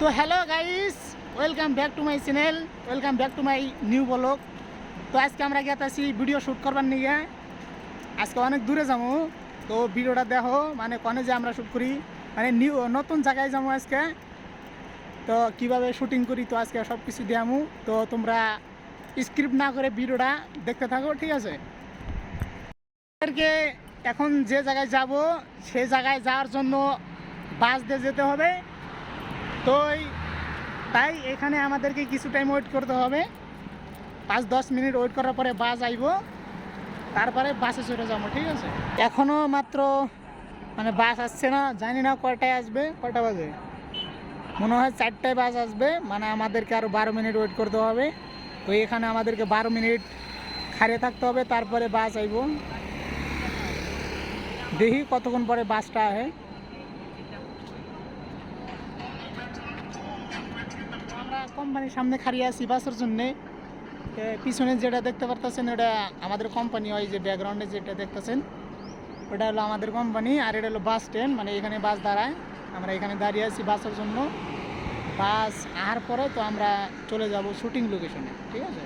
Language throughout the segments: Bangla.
তো hello guys, welcome back to my channel, welcome back to my new blog. তো আজকে আমরা গেতেছি ভিডিও শ্যুট করবার নিয়ে। আজকে অনেক দূরে যাবো, তো ভিডিওটা দেখো, মানে কনে যে আমরা শ্যুট করি, মানে নতুন জায়গায় যাবো আজকে। তো কিভাবে শুটিং করি তো আজকে সব কিছু দেখামু। তো তোমরা স্ক্রিপ্ট না করে ভিডিওটা দেখতে থাকো, ঠিক আছে? আমাদেরকে এখন যে জায়গায় যাব সে জায়গায় যাওয়ার জন্য বাস দিয়ে যেতে হবে। তো তাই এখানে আমাদেরকে কিছু টাইম ওয়েট করতে হবে, 5-10 মিনিট ওয়েট করার পরে বাস আইব, তারপরে বাসে চলে যাবো, ঠিক আছে? এখনও মাত্র মানে বাস আসছে না, জানি না কয়টায় আসবে। কয়টা বাজে? মনে হয় 4টায় বাস আসবে, মানে আমাদেরকে আরও 12 মিনিট ওয়েট করতে হবে। তো এখানে আমাদেরকে 12 মিনিট খাড়িয়ে থাকতে হবে, তারপরে বাস আইব। দেখি কতক্ষণ পরে বাসটা আসে। আমরা কোম্পানির সামনে খাড়িয়ে আছি বাসের জন্যে। পিছনে যেটা দেখতে পারতেছেন ওটা আমাদের কোম্পানি, হয় যে ব্যাকগ্রাউন্ডে যেটা দেখতেছেন ওটা হলো আমাদের কোম্পানি। আর এটা হলো বাস স্ট্যান্ড, মানে এখানে বাস দাঁড়ায়। আমরা এখানে দাঁড়িয়ে আছি বাসের জন্য। বাস আসার পরে তো আমরা চলে যাব শুটিং লোকেশনে, ঠিক আছে?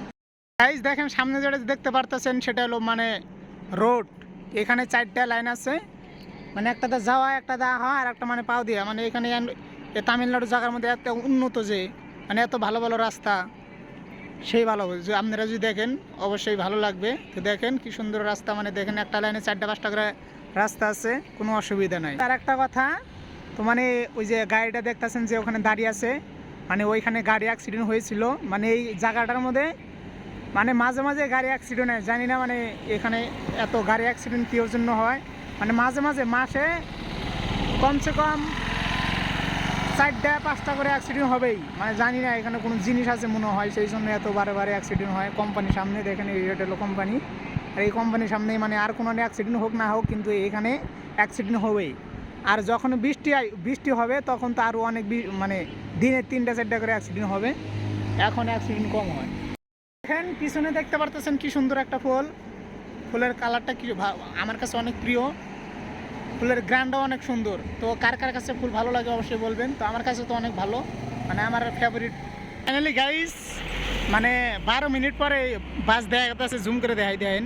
গাইস দেখেন, সামনে যেটা দেখতে পারতেছেন সেটা হলো মানে রোড। এখানে 4টা লাইন আছে, মানে একটাতে যাওয়া, একটা দেওয়া হয়, আর একটা মানে পাও দিয়া। মানে এখানে তামিলনাড়ু জায়গার মধ্যে এত উন্নত যে, মানে এত ভালো ভালো রাস্তা, সেই ভালো। যে আপনারা যদি দেখেন অবশ্যই ভালো লাগবে। তো দেখেন কি সুন্দর রাস্তা, মানে দেখেন একটা লাইনে 4টা-5টা করে রাস্তা আছে, কোনো অসুবিধা নাই। আর একটা কথা, তো মানে ওই যে গাড়িটা দেখতেছেন যে ওখানে দাঁড়িয়ে আছে, মানে ওইখানে গাড়ি অ্যাক্সিডেন্ট হয়েছিল। মানে এই জায়গাটার মধ্যে মানে মাঝে মাঝে গাড়ি অ্যাক্সিডেন্ট হয়, জানি না মানে এখানে এত গাড়ি অ্যাক্সিডেন্ট কী ওর জন্য হয়। মানে মাঝে মাঝে মাসে কমসে কম 4টা-5টা করে অ্যাক্সিডেন্ট হবেই। মানে জানি না এখানে কোনো জিনিস আছে মনে হয়, সেই জন্য এত বারে বারে অ্যাক্সিডেন্ট হয়। কোম্পানির সামনে দেখেন, এই হলো কোম্পানি, আর এই কোম্পানির সামনেই মানে আর কোনো অ্যাক্সিডেন্ট হোক না হোক, কিন্তু এখানে অ্যাক্সিডেন্ট হবেই। আর যখন বৃষ্টি হবে তখন তো আরও অনেক, মানে দিনে 3টা-4টা করে অ্যাক্সিডেন্ট হবে। এখন অ্যাক্সিডেন্ট কম হয়। দেখেন পিছনে দেখতে পারতেছেন কি সুন্দর একটা ফুল। ফুলের কালারটা কি আমার কাছে অনেক প্রিয়, ফুলের গ্রানটাও অনেক সুন্দর। তো কার কার কাছে ফুল ভালো লাগে অবশ্যই বলবেন। তো আমার কাছে তো অনেক ভালো, মানে আমার ফেভারিট। ফাইনালি গাইস, মানে 12 মিনিট পরে বাস দেখা যাচ্ছে, জুম করে দেখাই দেন।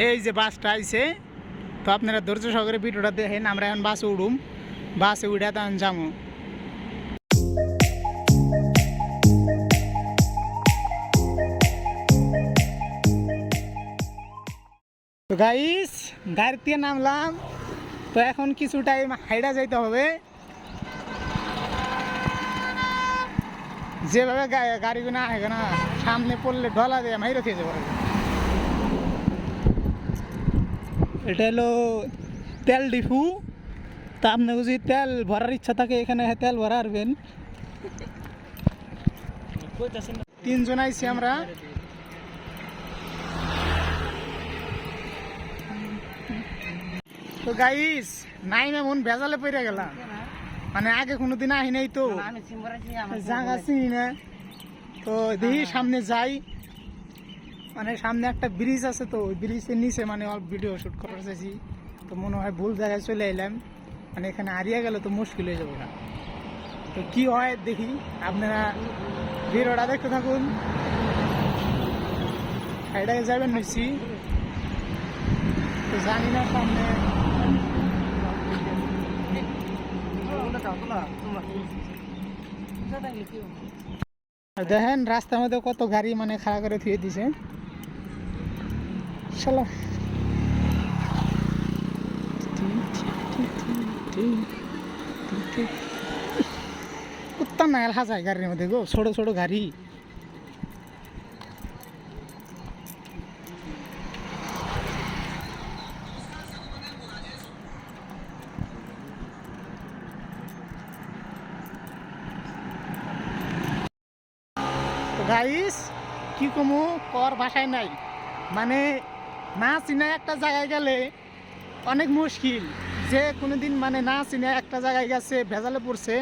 এই যে বাসটা আইছে, তো আপনারা ধৈর্য সহকারে ভিডিওটা দেখেন। আমরা এখন বাসে উঠুম, বাসে উঠে তখন যাবো। তো গাইস, গাড়ি দিয়ে নামলাম। তো এখন কিছু টাইম হাইডা যাইতে হবে, যেভাবে গাড়িগুলো আসে না, সামনে পড়লে ঢলা দিয়ে মাইরে খেয়ে যাবো। এটা হলো তেল ডিপু। তা আপনি যদি তেল ভরার ইচ্ছা থাকে এখানে তেল ভরা আসবেন। 3 জন আইছি আমরা। তো গাইস, নাইমে মন ভেজালে পড়ে গেলাম, মানে আগে কোনোদিন আহি নাই তো, জায়গা চিনি না। তো দেখি সামনে যাই, মানে সামনে একটা ব্রিজ আছে, তো ওই ব্রিজের নিচে মানে ভিডিও শ্যুট করার চাইছি। তো মনে হয় ভুল জায়গায় চলে এলাম, মানে এখানে হারিয়ে গেলে তো মুশকিল হয়ে যাবে না। তো কি হয় দেখি, আপনারা ভিডিওটা দেখতে থাকুন। সাইডে যাবেন নিচ্ছি, তো জানি না সামনে। দেখেন রাস্তার মধ্যে কত গাড়ি মানে খাড়া করে থুয়ে দিছে। চলো, উত্তর না এলহা যায় গাড়ির মধ্যে গো, ছোট ছোট গাড়ি। গাইস কি কমু, কর ভাষায় নাই। মানে না চিনা একটা জায়গায় গেলে অনেক মুশকিল। যে কোনোদিন মানে না চিনে একটা জায়গায় গেছে, ভেজালে পড়ছে,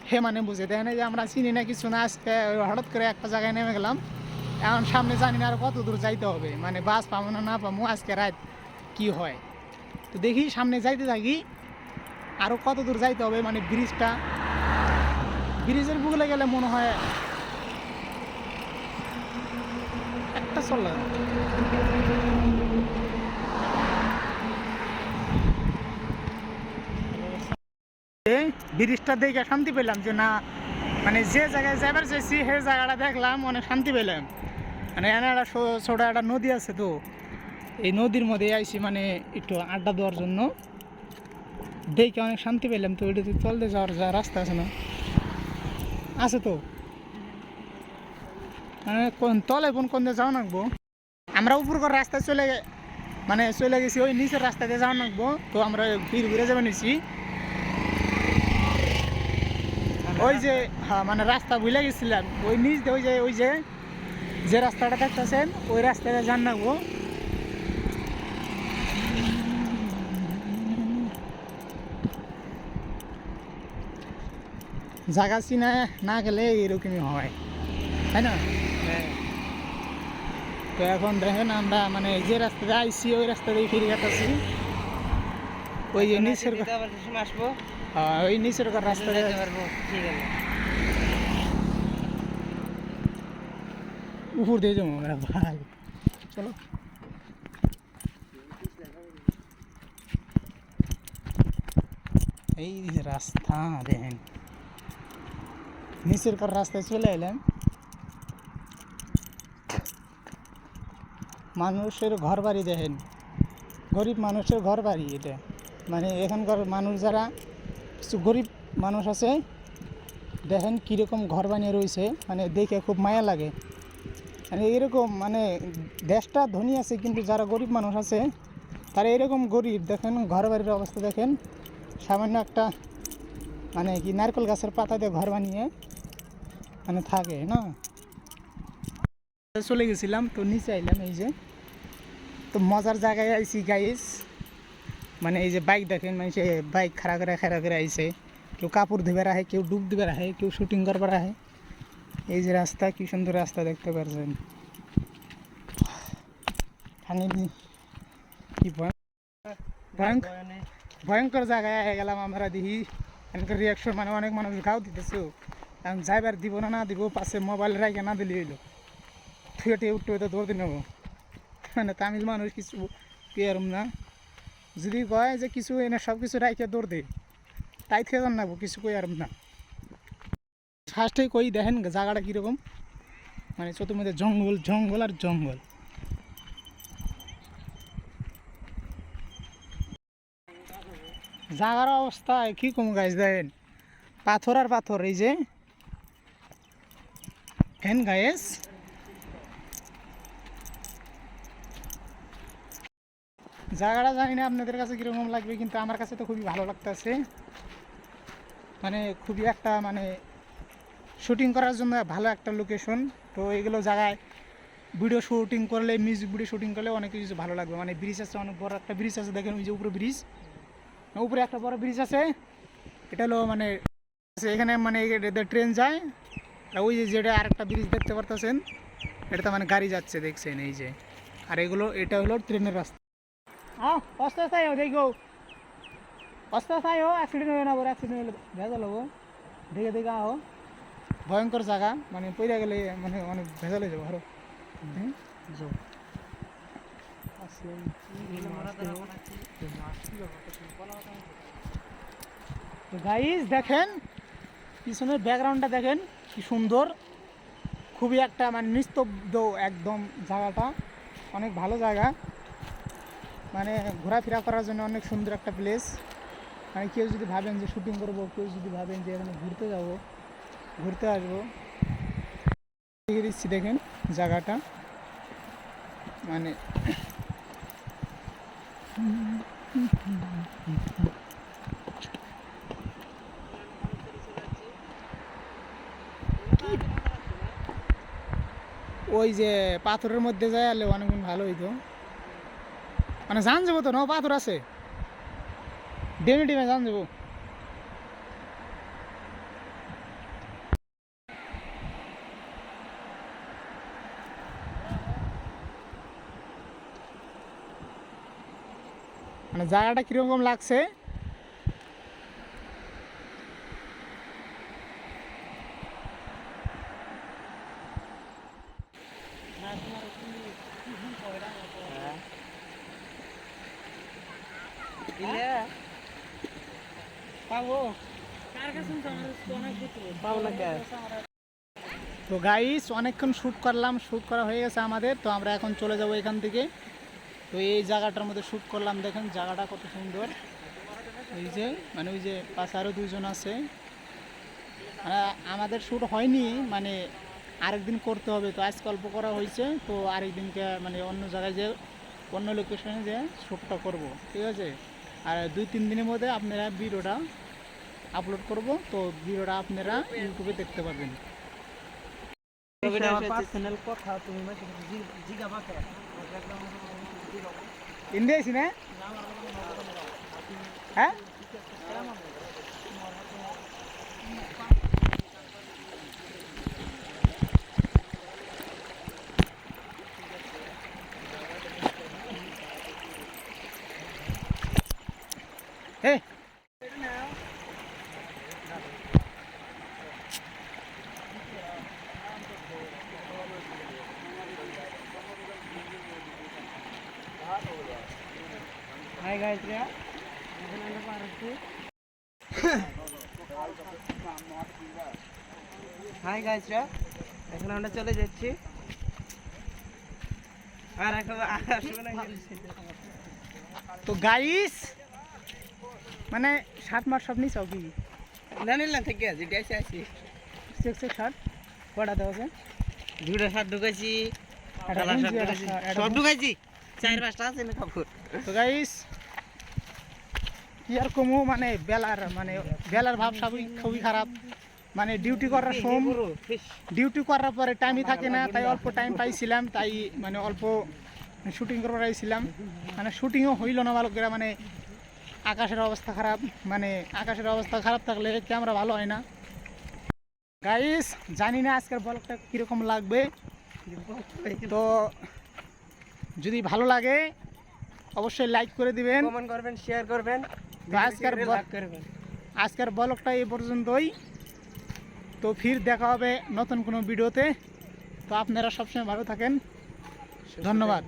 হে মানে বুঝে দেয় না যে আমরা চিনি না কিছু না। আজকে হঠাৎ করে একটা জায়গায় নেমে গেলাম, এখন সামনে জানি না আর কত দূর যাইতে হবে, মানে বাস পাবো না পাবো, আজকে রাত কি হয়। তো দেখি সামনে যাইতে থাকি, আরও কত দূর যাইতে হবে, মানে ব্রিজটা ব্রিজের বুকলে গেলে মনে হয় একটা চল লাগে। ব্রিজটা দেখে শান্তি পেলাম যে না, মানে যে জায়গায় যাবার চাইছি সেই জায়গাটা দেখলাম, অনেক শান্তি পেলাম। মানে এখানে একটা ছোটো একটা নদী আছে, তো এই নদীর মধ্যে আইসি মানে একটু আড্ডা দেওয়ার জন্য, দেখে অনেক শান্তি পেলাম। তো ওইটাতে চলতে যাওয়ার যা রাস্তা আছে না, আছে তো, মানে তলে কোন দিয়ে যাওয়া নাকবো। আমরা উপরকার রাস্তায় চলে গেছি, ওই নিচের রাস্তা দিয়ে যাওয়া নাকবো। তো আমরা ঘুরে যাবে নিছি ওই যে, হ্যাঁ মানে রাস্তা ভুলে গেছিলাম, ওই নিচ দিয়ে ওই যে রাস্তাটা দেখতেছেন ওই রাস্তাটা যান নাকবো। জায়গা চিনা না গেলে এরকমই হয়, তাই না? তো এখন দেখেন আমরা মানে যে রাস্তাতে আইসি ওই রাস্তা দিয়ে ফিরে গেছি, ওই যে নিচের আসবো। হ্যাঁ, ওই নিচের রাস্তা উপর দিয়ে যাবো আমরা। ভাই চলো, এই রাস্তা দেখেন, নিচের রাস্তায় চলে এলাম। মানুষের ঘর বাড়ি দেখেন, গরিব মানুষের ঘর বাড়ি এটা। মানে এখানকার মানুষ যারা কিছু গরিব মানুষ আছে, দেখেন কীরকম ঘর বানিয়ে রয়েছে, মানে দেখে খুব মায়া লাগে। মানে এরকম মানে দেশটা ধনী আছে, কিন্তু যারা গরিব মানুষ আছে তারা এরকম গরিব, দেখেন ঘর বাড়ির অবস্থা দেখেন। সামান্য একটা মানে কি নারকেল গাছের পাতা দিয়ে ঘর বানিয়ে মানে থাকে না। চলে গেছিলাম, তো নিচে আইলাম, এই যে তো মজার জায়গায় আইছি গাইস। মানে এই যে বাইক দেখেন, মানে সে বাইক খাড়া করে আইছে, কেউ কাপড় ধুবে রাখে, কেউ ডুব দিবে রাখে, কেউ শুটিং করবে রাখে। এই যে রাস্তা, কি সুন্দর রাস্তা দেখতে পাচ্ছেন। কি ভয়ঙ্কর জায়গায় হয়ে গেলাম আমরা। দেখি এখানকার রিয়াকশন, মানে অনেক মানুষ গাও দিতেছে, এখন যাইবার দিব না দিব, পাশে মোবাইল রাখে না দিলে হইলো, থুয়েটে উঠতে হইতে দৌড় দিয়ে নেবো। মানে তামিল মানুষ কিছু পেয়ারম না, যদি কয় যে কিছু এনে সব কিছু রাইখে দৌড় দে, তাই থেকে জান নাবো, কিছু কই আরম না। ফার্স্টেই কই দেখেন জায়গাটা কীরকম, মানে চতুর্মধ্যে জঙ্গল জঙ্গল আর জঙ্গল। জায়গার অবস্থা কি কম গাছ দেখেন, পাথর আর পাথর। এই যে ফ্যান গায়েস, জায়গাটা জানি না আপনাদের কাছে কীরকম লাগবে, কিন্তু আমার কাছে তো খুবই ভালো লাগতেছে। মানে খুবই একটা মানে শুটিং করার জন্য ভালো একটা লোকেশন। তো এগুলো জায়গায় ভিডিও শুটিং করলে, মিউজিক ভিডিও শুটিং করলে অনেক কিছু ভালো লাগবে। মানে ব্রিজ আছে, অনেক বড় একটা ব্রিজ আছে দেখেন, ওই যে উপরে ব্রিজ, উপরে একটা বড় ব্রিজ আছে। এটা হলো মানে এখানে মানে ট্রেন যায়। ওই যে যেটা আরেকটা ব্রিজ দেখতে পারতেছেন, এটা মানে গাড়ি যাচ্ছে দেখছেন, এই যে। আর এগুলো এটা হলো ট্রেনের রাস্তা। হ্যাঁ আস্তে আস্তে দেখো, আস্তে আস্তে অ্যাক্সিডেন্ট হয়ে না, বড় অ্যাক্সিডেন্ট হলে ভেজাল হবো। দেখে দেখে আহ, ভয়ঙ্কর জায়গা, মানে পইরা গেলে মানে অনেক ভেজাল হয়ে যাবো আরো। গাইস দেখেন পিছনের ব্যাকগ্রাউন্ডটা দেখেন কি সুন্দর, খুবই একটা মানে নিস্তব্ধ একদম জায়গাটা, অনেক ভালো জায়গা। মানে ঘোরাফেরা করার জন্য অনেক সুন্দর একটা প্লেস। মানে কেউ যদি ভাবেন যে শুটিং করবো, কেউ যদি ভাবেন যে এখানে ঘুরতে যাবো, ঘুরতে আসবো, দেখে দিচ্ছি দেখেন জায়গাটা। মানে ওই যে পাথরের মধ্যে যায় আলে অনেকদিন ভালো হইতো, মানে জান যাবো তো, পাথর আছে, ডেমে ডেমে জান যাবো। মানে জায়গাটা কীরকম লাগছে তো গাইস অনেকক্ষণ শ্যুট করলাম, শ্যুট করা হয়ে গেছে আমাদের। তো আমরা এখন চলে যাব এখান থেকে। তো এই জায়গাটার মধ্যে শ্যুট করলাম, দেখেন জায়গাটা কত সুন্দর। এই যে মানে ওই যে পাশে আরও দুজন আছে। আমাদের শ্যুট হয়নি, মানে আরেকদিন করতে হবে। তো আজকে অল্প করা হয়েছে, তো আরেকদিনকে মানে অন্য জায়গায় যে অন্য লোকেশনে যে শ্যুটটা করব, ঠিক আছে। আর 2-3 দিনের মধ্যে আপনারা ভিডিওটা আপলোড করব। তো ভিডিওটা আপনারা ইউটিউবে দেখতে পারবেন। ইন্ডিয়াছি না হ্যাঁ Hey. Hi guys, yeah. Hi গাইসরা, এখন আমরা চলে যাচ্ছি। আর এখন তো গাইস মানে শার্ট মার সব নিছ কি না নিলাম থেকে যেটা আছে আছি চেক শার্ট কটা দেওয়া আছে? দুটো শার্ট ঢুকাইছি, সব ঢুকাইছি, 4-5টা আছে না কাপড়। তো গাইস কি আর কমু, মানে বেলার ভাব সবই খুবই খারাপ। মানে ডিউটি করার সময় ডিউটি করার পরে টাইমই থাকে না, তাই অল্প টাইম পাইছিলাম, তাই মানে অল্প শুটিং করে রাখছিলাম। মানে শুটিংও হইল না ভালো করে, মানে আকাশের অবস্থা খারাপ। মানে আকাশের অবস্থা খারাপ থাকলে ক্যামেরা ভালো হয় না। গাইস জানি না আজকের ব্লগটা কীরকম লাগবে। তো যদি ভালো লাগে অবশ্যই লাইক করে দিবেন, কমেন্ট করবেন, শেয়ার করবেন। তো আজকের ব্লগটা এই পর্যন্তই। তো ফির দেখা হবে নতুন কোনো ভিডিওতে। তো আপনারা সবসময় ভালো থাকেন, ধন্যবাদ।